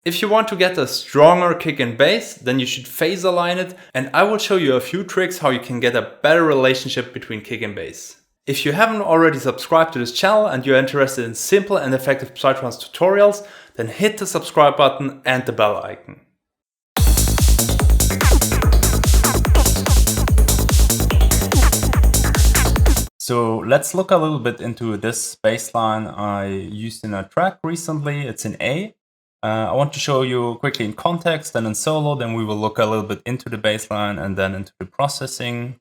If you want to get a stronger kick and bass, then you should phase align it, and I will show you a few tricks how you can get a better relationship between kick and bass. If you haven't already subscribed to this channel and you're interested in simple and effective Psytrance tutorials, then hit the subscribe button and the bell icon. So let's look a little bit into this bass line I used in a track recently. It's in A. I want to show you quickly in context and in solo, then we will look a little bit into the bass line and then into the processing.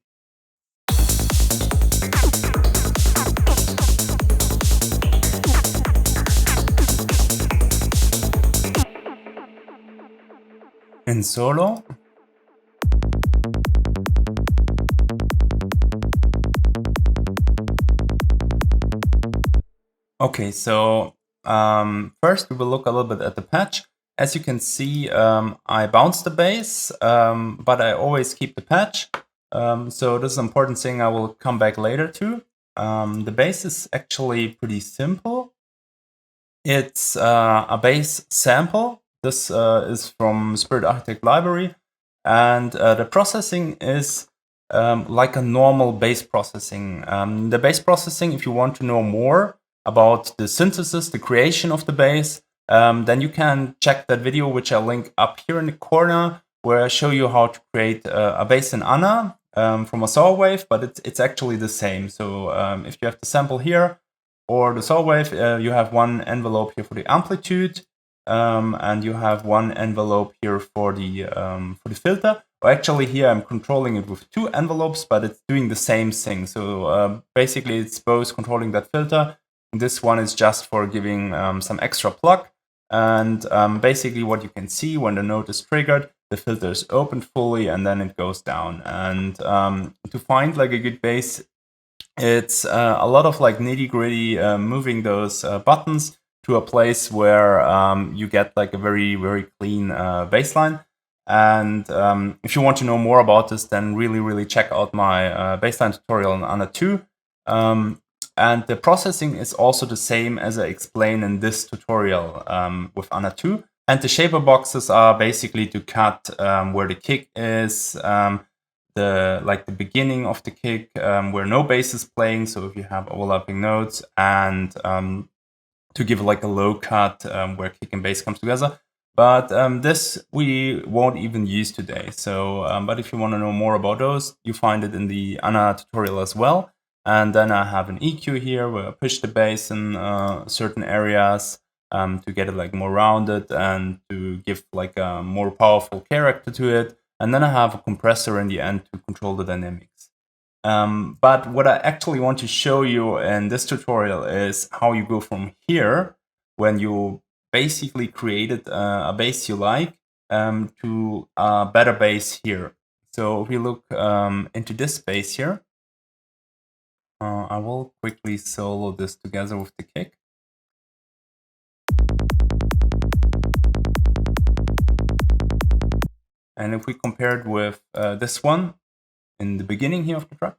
In solo. Okay, so first we will look a little bit at the patch. As you can see, I bounce the bass, but I always keep the patch. So this is an important thing I will come back later to. The bass is actually pretty simple. It's a bass sample. This is from Spirit Architect library. And the processing is like a normal bass processing. The bass processing, if you want to know more about the synthesis, the creation of the bass, then you can check that video, which I'll link up here in the corner, where I show you how to create a bass in ANA from a saw wave, but it's actually the same. So if you have the sample here or the saw wave, you have one envelope here for the amplitude, and you have one envelope here for the filter. Or actually here I'm controlling it with two envelopes, but it's doing the same thing. So basically it's both controlling that filter. This one is just for giving some extra pluck. And basically what you can see when the note is triggered, the filter is opened fully and then it goes down. And to find like a good bass, it's a lot of like nitty-gritty moving those buttons to a place where you get like a very, very clean bass line. And if you want to know more about this, then really check out my bassline tutorial on ANA 2. And the processing is also the same as I explained in this tutorial with ANA 2. And the shaper boxes are basically to cut where the kick is, the beginning of the kick, where no bass is playing. So if you have overlapping notes, and to give like a low cut where kick and bass comes together. But this we won't even use today. So, but if you want to know more about those, you find it in the ANA tutorial as well. And then I have an EQ here where I push the bass in certain areas to get it like more rounded and to give like a more powerful character to it. And then I have a compressor in the end to control the dynamics. But what I actually want to show you in this tutorial is how you go from here when you basically created a bass you like to a better bass here. So if we look into this bass here, I will quickly solo this together with the kick. And if we compare it with this one in the beginning here of the track,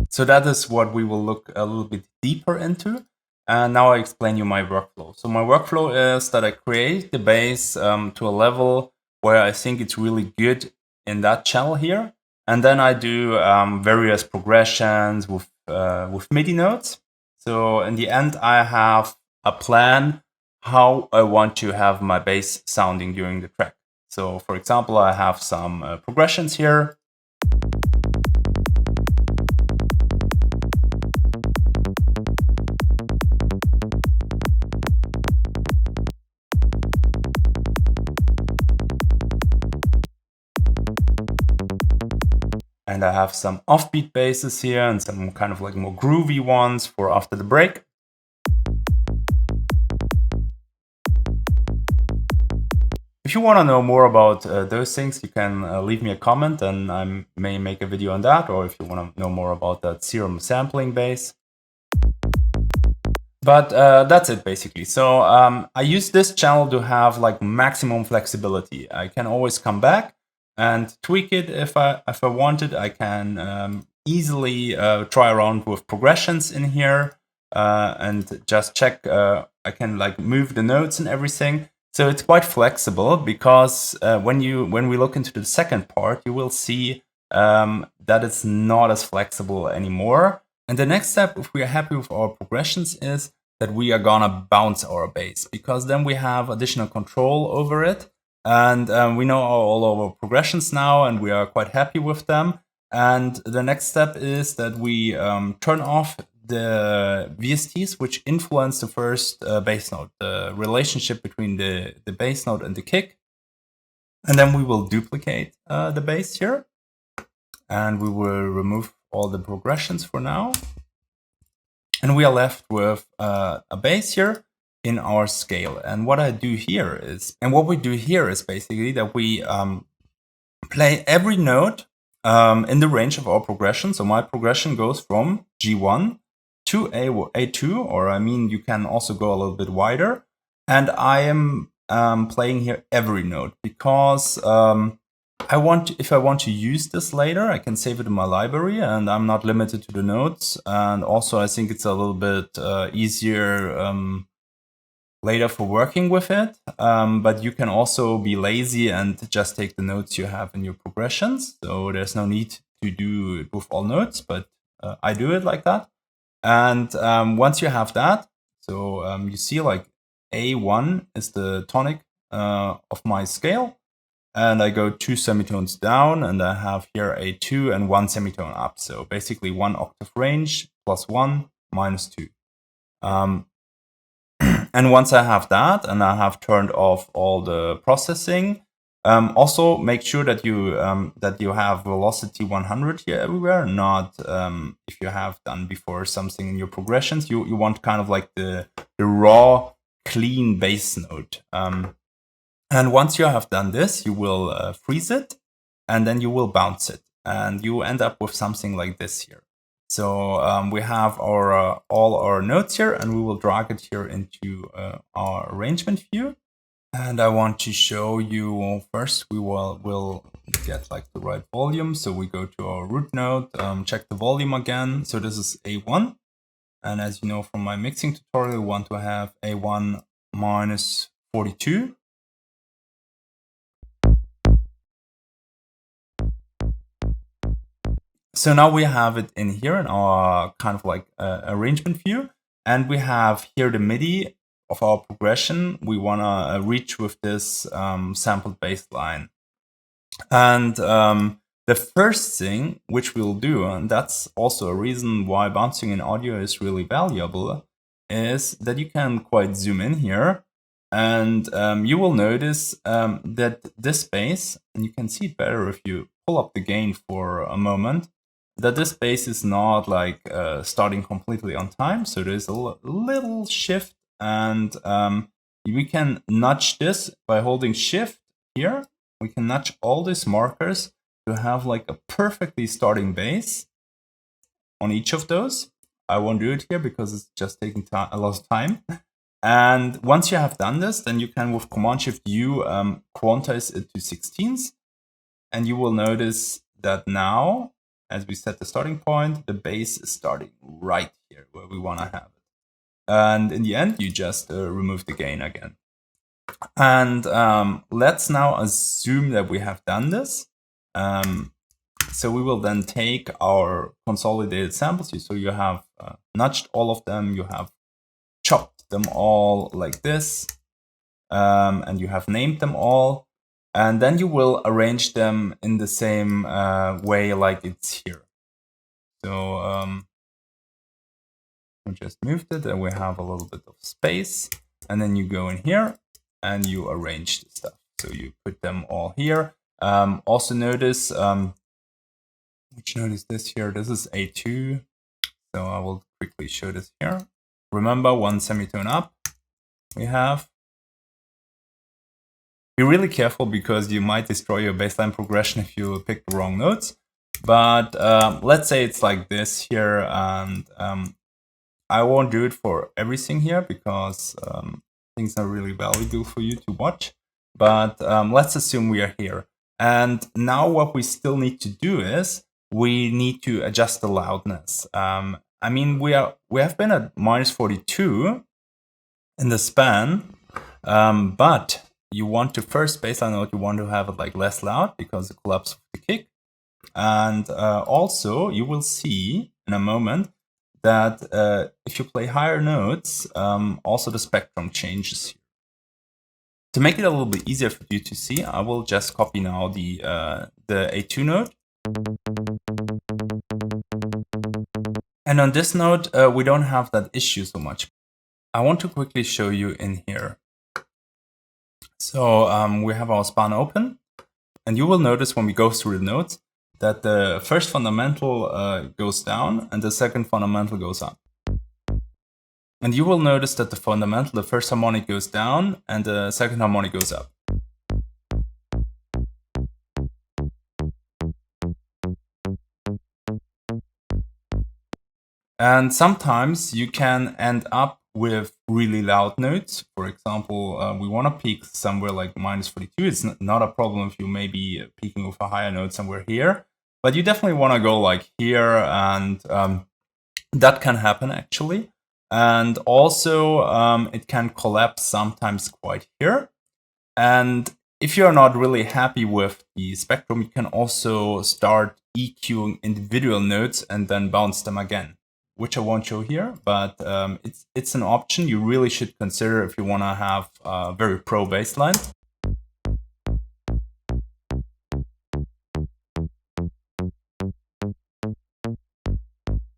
so that is what we will look a little bit deeper into. And now I explain you my workflow. So my workflow is that I create the bass to a level where I think it's really good in that channel here. And then I do various progressions with MIDI notes. So in the end, I have a plan how I want to have my bass sounding during the track. So for example, I have some progressions here. And I have some offbeat basses here and some kind of like more groovy ones for after the break. If you want to know more about those things, you can leave me a comment and I may make a video on that, or if you want to know more about that serum sampling bass. But that's it basically. So I use this channel to have like maximum flexibility. I can always come back and tweak it if I wanted. I can easily try around with progressions in here and just check. I can like move the notes and everything. So it's quite flexible because when we look into the second part, you will see that it's not as flexible anymore. And the next step, if we are happy with our progressions, is that we are gonna bounce our bass, because then we have additional control over it. And we know all our progressions now, and we are quite happy with them. And the next step is that we turn off the VSTs, which influence the first bass note, the relationship between the bass note and the kick. And then we will duplicate the bass here. And we will remove all the progressions for now. And we are left with a bass here in our scale. And what we do here is basically that we play every note in the range of our progression. So my progression goes from G1 to A2, or I mean, you can also go a little bit wider. And I am playing here every note because if I want to use this later, I can save it in my library, and I'm not limited to the notes. And also, I think it's a little bit easier later for working with it. But you can also be lazy and just take the notes you have in your progressions. So there's no need to do it with all notes, but I do it like that. And once you have that, so you see like A1 is the tonic of my scale. And I go 2 semitones down, and I have here A2 and 1 semitone up. So basically 1 octave range plus 1 minus 2. And once I have that, and I have turned off all the processing, also make sure that you have velocity 100 here everywhere. Not if you have done before something in your progressions, you want kind of like the raw, clean bass note. And once you have done this, you will freeze it, and then you will bounce it, and you end up with something like this here. So we have our all our notes here, and we will drag it here into our arrangement view. And I want to show you first. We'll get like the right volume. So we go to our root note, check the volume again. So this is A1, and as you know from my mixing tutorial, we want to have A1 minus 42. So now we have it in here in our kind of like arrangement view, and we have here the MIDI of our progression we want to reach with this sampled bass line. And the first thing which we'll do, and that's also a reason why bouncing in audio is really valuable, is that you can quite zoom in here, and you will notice that this bass, and you can see it better if you pull up the gain for a moment, that this bass is not like starting completely on time. So there's a little shift, and we can nudge this by holding shift here. We can nudge all these markers to have like a perfectly starting bass on each of those. I won't do it here because it's just taking a lot of time. And once you have done this, then you can with Command-Shift-U quantize it to 16ths. And you will notice that now, as we set the starting point, the bass is starting right here where we want to have it. And in the end, you just remove the gain again. And let's now assume that we have done this. So we will then take our consolidated samples. So you have nudged all of them, you have chopped them all like this, and you have named them all. And then you will arrange them in the same way like it's here. So we just moved it, and we have a little bit of space. And then you go in here, and you arrange the stuff. So you put them all here. Also notice, which note is this here? This is A2. So I will quickly show this here. Remember, 1 semitone up we have. Be really careful because you might destroy your bassline progression if you pick the wrong notes. But let's say it's like this here, and I won't do it for everything here because things are really valuable for you to watch. But let's assume we are here. And now what we still need to do is we need to adjust the loudness. I mean, we have been at -42 in the span, but you want to first baseline note, you want to have it like less loud because it collapses with the kick. And also you will see in a moment that if you play higher notes, also the spectrum changes here. To make it a little bit easier for you to see, I will just copy now the A2 note. And on this note, we don't have that issue so much. I want to quickly show you in here. So we have our span open, and you will notice when we go through the notes that the first fundamental goes down and the second fundamental goes up. And you will notice that the first harmonic goes down and the second harmonic goes up. And sometimes you can end up with really loud notes. For example, we want to peak somewhere like -42. It's not a problem if you may be peaking with a higher note somewhere here, but you definitely want to go like here, and that can happen actually. And also it can collapse sometimes quite here. And if you're not really happy with the spectrum, you can also start EQing individual notes and then bounce them again, which I won't show here, but it's an option you really should consider if you want to have a very pro bassline.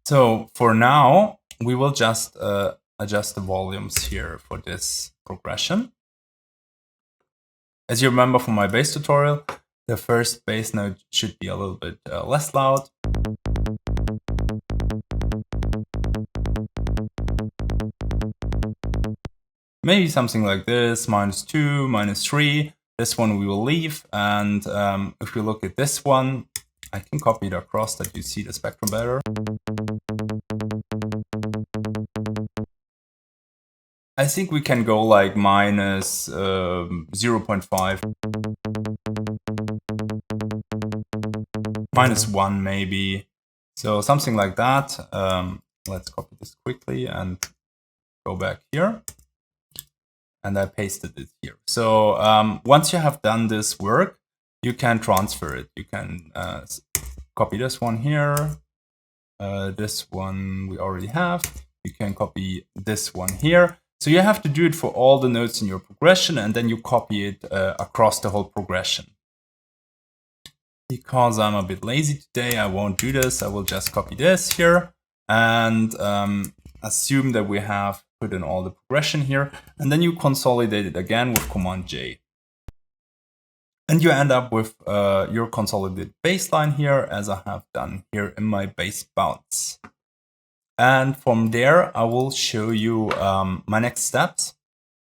So for now, we will just adjust the volumes here for this progression. As you remember from my bass tutorial, the first bass note should be a little bit less loud. Maybe something like this, -2, -3. This one we will leave. And if you look at this one, I can copy it across that you see the spectrum better. I think we can go like -0.5. -1 maybe. So something like that. Let's copy this quickly and go back here. And I pasted it here. So once you have done this work, you can transfer it. You can copy this one here. This one we already have. You can copy this one here. So you have to do it for all the notes in your progression, and then you copy it across the whole progression. Because I'm a bit lazy today, I won't do this. I will just copy this here and assume that we have put in all the progression here, and then you consolidate it again with Command J. And you end up with your consolidated bassline here, as I have done here in my bass bounce. And from there, I will show you my next steps.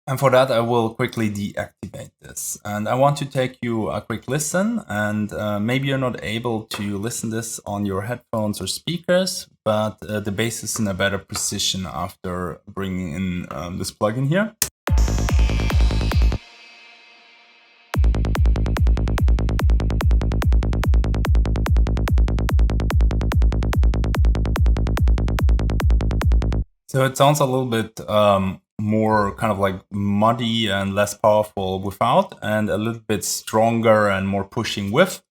And for that, I will quickly deactivate this. And I want to take you a quick listen. And maybe you're not able to listen this on your headphones or speakers, but the bass is in a better position after bringing in this plugin here. So it sounds a little bit more kind of like muddy and less powerful without, and a little bit stronger and more pushing with.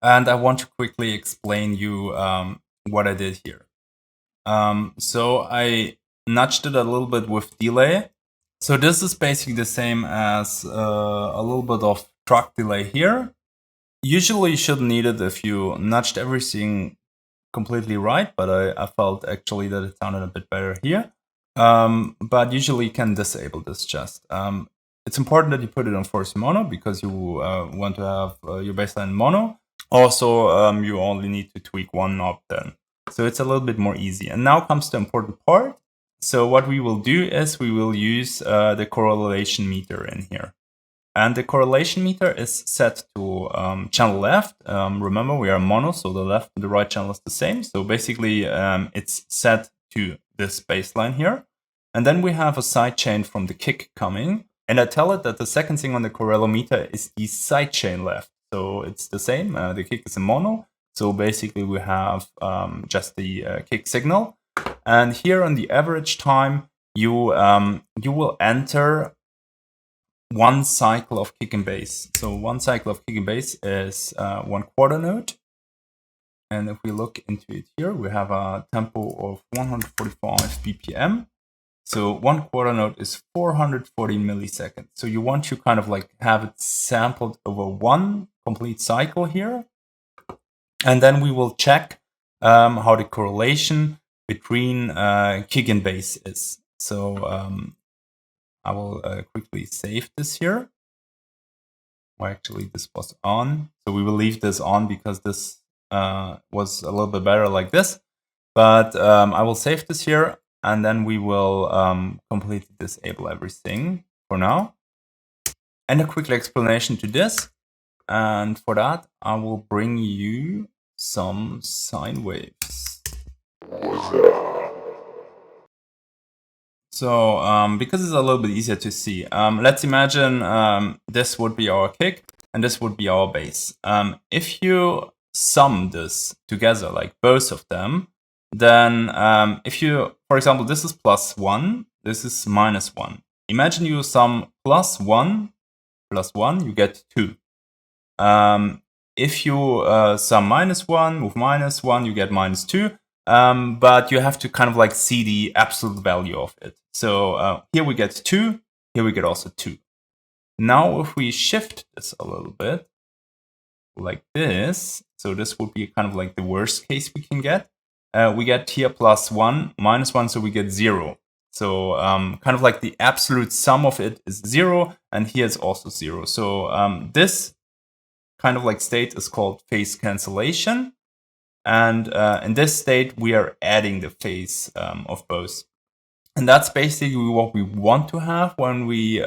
And I want to quickly explain you what I did here. So I nudged it a little bit with delay. So this is basically the same as a little bit of track delay here. Usually you shouldn't need it if you nudged everything completely right, but I felt actually that it sounded a bit better here. But usually you can disable this just. It's important that you put it on force mono because you want to have your bassline mono. Also, you only need to tweak one knob then. So it's a little bit more easy. And now comes the important part. So what we will do is we will use the correlation meter in here. And the correlation meter is set to channel left. Remember, we are mono, so the left and the right channel is the same. So basically, it's set to this bassline here. And then we have a side chain from the kick coming. And I tell it that the second thing on the correlometer is the sidechain left. So it's the same. The kick is in mono. So basically we have just the kick signal. And here on the average time, you will enter one cycle of kick and bass. So one cycle of kick and bass is 1/4 note. And if we look into it here, we have a tempo of 145 BPM. So 1/4 note is 440 milliseconds. So you want to kind of like have it sampled over one complete cycle here. And then we will check how the correlation between kick and bass is. So I will quickly save this here. Well, actually, this was on. So we will leave this on because this was a little bit better like this. But I will save this here. And then we will completely disable everything for now. And a quick explanation to this. And for that, I will bring you some sine waves. So because it's a little bit easier to see, let's imagine this would be our kick and this would be our bass. If you sum this together, like both of them, then if you, for example, this is +1, this is -1. Imagine you sum +1 plus 1, you get 2. If you sum -1 with -1, you get -2. But you have to kind of like see the absolute value of it. So here we get 2, here we get also 2. Now if we shift this a little bit, like this, so this would be kind of like the worst case we can get. We get here +1, -1, so we get 0. So kind of like the absolute sum of it is 0, and here it's also 0. So this kind of like state is called phase cancellation. And in this state, we are adding the phase of both. And that's basically what we want to have when we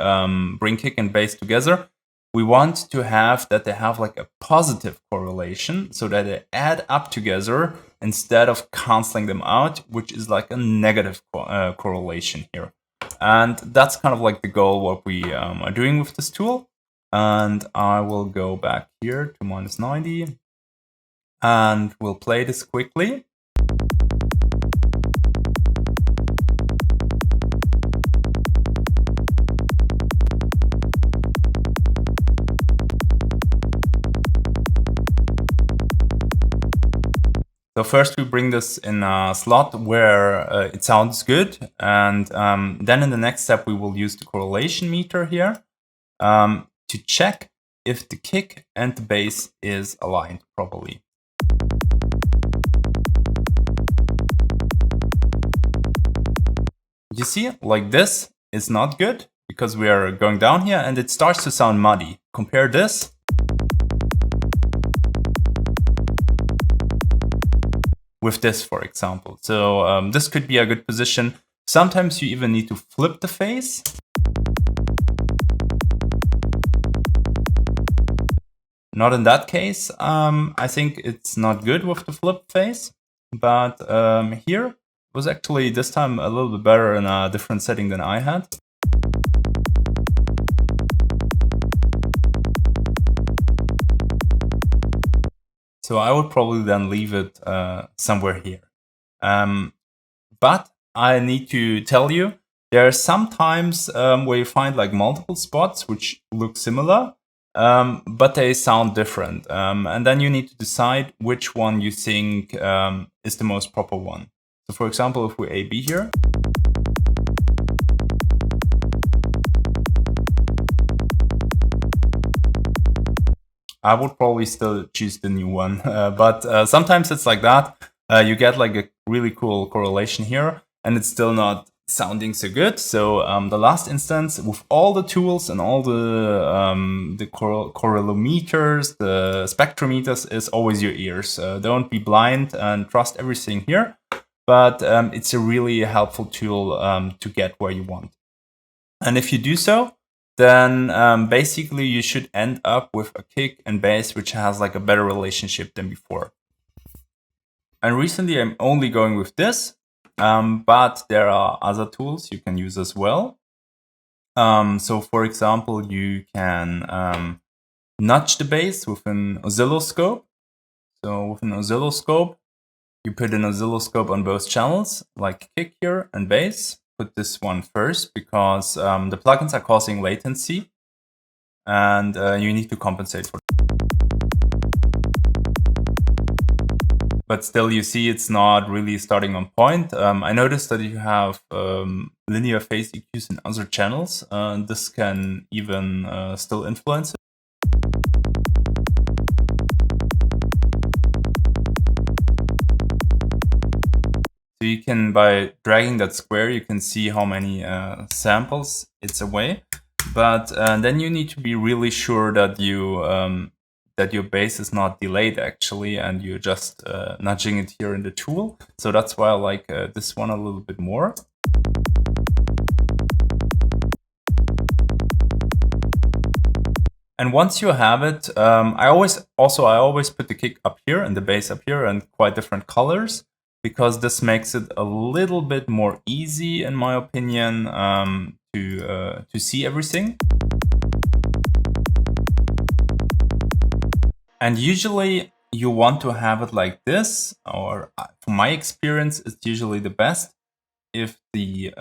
bring kick and bass together. We want to have that they have like a positive correlation so that they add up together instead of canceling them out, which is like a negative correlation here. And that's kind of like the goal what we are doing with this tool. And I will go back here to -90 and we'll play this quickly. So first we bring this in a slot where it sounds good. And then in the next step, we will use the correlation meter here to check if the kick and the bass is aligned properly. You see, like this is not good because we are going down here and it starts to sound muddy. Compare this. With this, for example. So this could be a good position. Sometimes you even need to flip the phase. Not in that case. I think it's not good with the flip phase. But here was actually this time a little bit better in a different setting than I had. So I would probably then leave it somewhere here. But I need to tell you, there are some times where you find like multiple spots which look similar, but they sound different. And then you need to decide which one you think is the most proper one. So for example, if we A-B here, I would probably still choose the new one. But sometimes it's like that. You get like a really cool correlation here, and it's still not sounding so good. So the last instance, with all the tools and all the correlometers, the spectrometers, is always your ears. Don't be blind and trust everything here. But it's a really helpful tool to get where you want. And if you do so, then basically you should end up with a kick and bass which has like a better relationship than before. And recently I'm only going with this, but there are other tools you can use as well. So for example, you can nudge the bass with an oscilloscope. So with an oscilloscope, you put an oscilloscope on both channels, like kick here and bass. Put this one first because the plugins are causing latency, and you need to compensate for it. But still, you see it's not really starting on point. I noticed that you have linear phase EQs in other channels. This can even still influence it. So you can, by dragging that square, you can see how many samples it's away. But then you need to be really sure that that your bass is not delayed actually, and you're just nudging it here in the tool. So that's why I like this one a little bit more. And once you have it, I always put the kick up here and the bass up here and quite different colors, because this makes it a little bit more easy, in my opinion, to see everything. And usually you want to have it like this, or from my experience, it's usually the best if the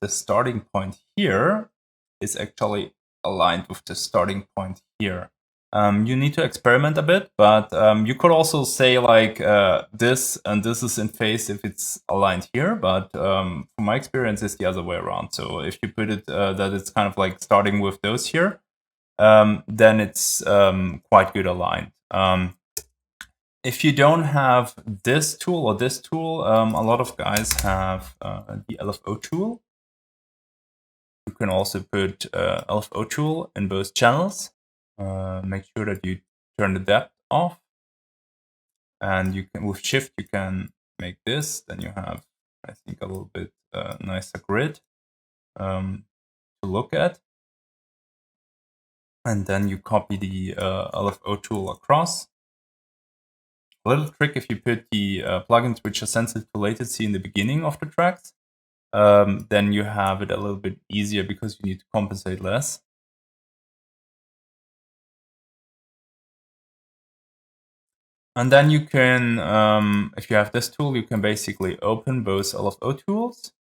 starting point here is actually aligned with the starting point here. You need to experiment a bit, but you could also say like this and this is in phase if it's aligned here, but from my experience it's the other way around. So if you put it that it's kind of like starting with those here, then it's quite good aligned. If you don't have this tool or this tool, a lot of guys have the LFO tool. You can also put LFO tool in both channels. Make sure that you turn the depth off, and you can, with shift, you can make this. Then you have, I think, a little bit nicer grid to look at. And then you copy the LFO tool across. A little trick: if you put the plugins which are sensitive to latency in the beginning of the tracks, then you have it a little bit easier because you need to compensate less. And then you can, if you have this tool, you can basically open both LFO tools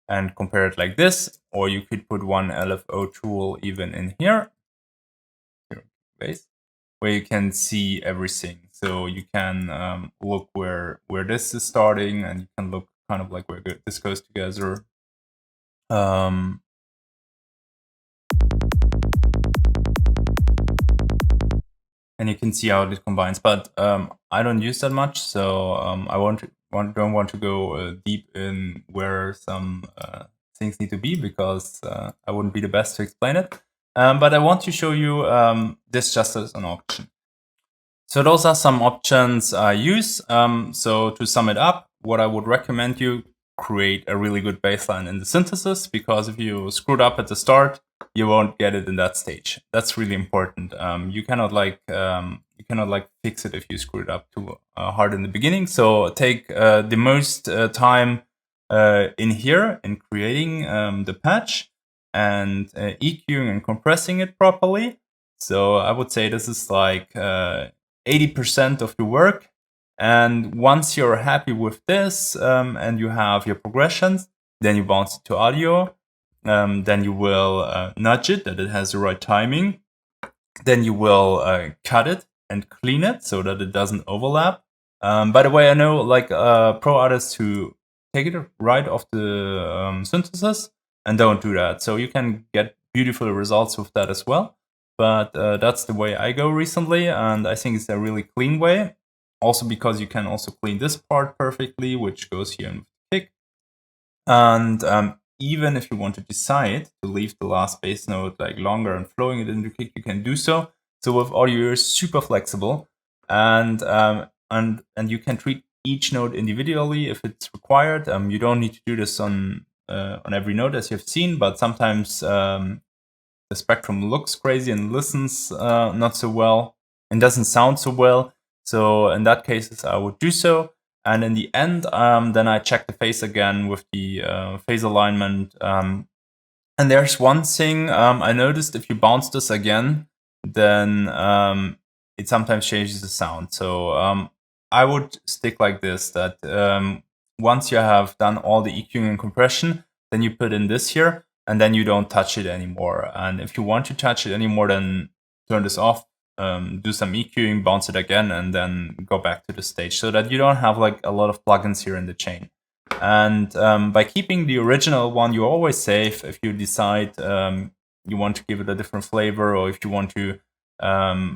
and compare it like this, or you could put one LFO tool even in here, where you can see everything. So you can look where this is starting, and you can look kind of like where this goes together. And you can see how it combines, but I don't use that much, so I don't want to go deep in where some things need to be, because I wouldn't be the best to explain it. But I want to show you this just as an option. So those are some options I use. So to sum it up, what I would recommend you create a really good baseline in the synthesis, because if you screwed up at the start, you won't get it in that stage. That's really important. You cannot like fix it if you screwed up too hard in the beginning. So take the most time in here in creating the patch and EQing and compressing it properly. So I would say this is like 80% of the work. And once you're happy with this and you have your progressions, then you bounce it to audio. Then you will nudge it that it has the right timing. Then you will cut it and clean it so that it doesn't overlap. By the way, I know like pro artists who take it right off the synthesis and don't do that. So you can get beautiful results with that as well. But that's the way I go recently, and I think it's a really clean way. Also because you can also clean this part perfectly, which goes here in the kick. And even if you want to decide to leave the last bass note like longer and flowing it into kick, you can do so. So with audio, you're super flexible, and you can treat each note individually if it's required. You don't need to do this on every note, as you've seen, but sometimes the spectrum looks crazy and listens not so well and doesn't sound so well. So in that case, I would do so. And in the end, then I check the phase again with the phase alignment. And there's one thing I noticed: if you bounce this again, then it sometimes changes the sound. So I would stick like this, that once you have done all the EQing and compression, then you put in this here, and then you don't touch it anymore. And if you want to touch it anymore, then turn this off, do some EQing, bounce it again, and then go back to the stage, so that you don't have like a lot of plugins here in the chain. And by keeping the original one, you're always safe. If you decide you want to give it a different flavor, or if you want to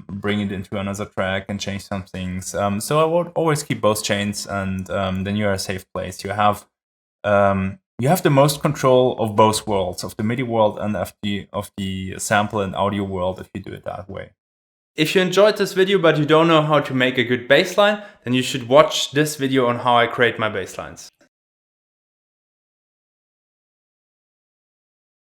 bring it into another track and change some things. So I would always keep both chains, and then you're a safe place. You have the most control of both worlds, of the MIDI world and of the sample and audio world, if you do it that way. If you enjoyed this video but you don't know how to make a good bass line, then you should watch this video on how I create my bass lines.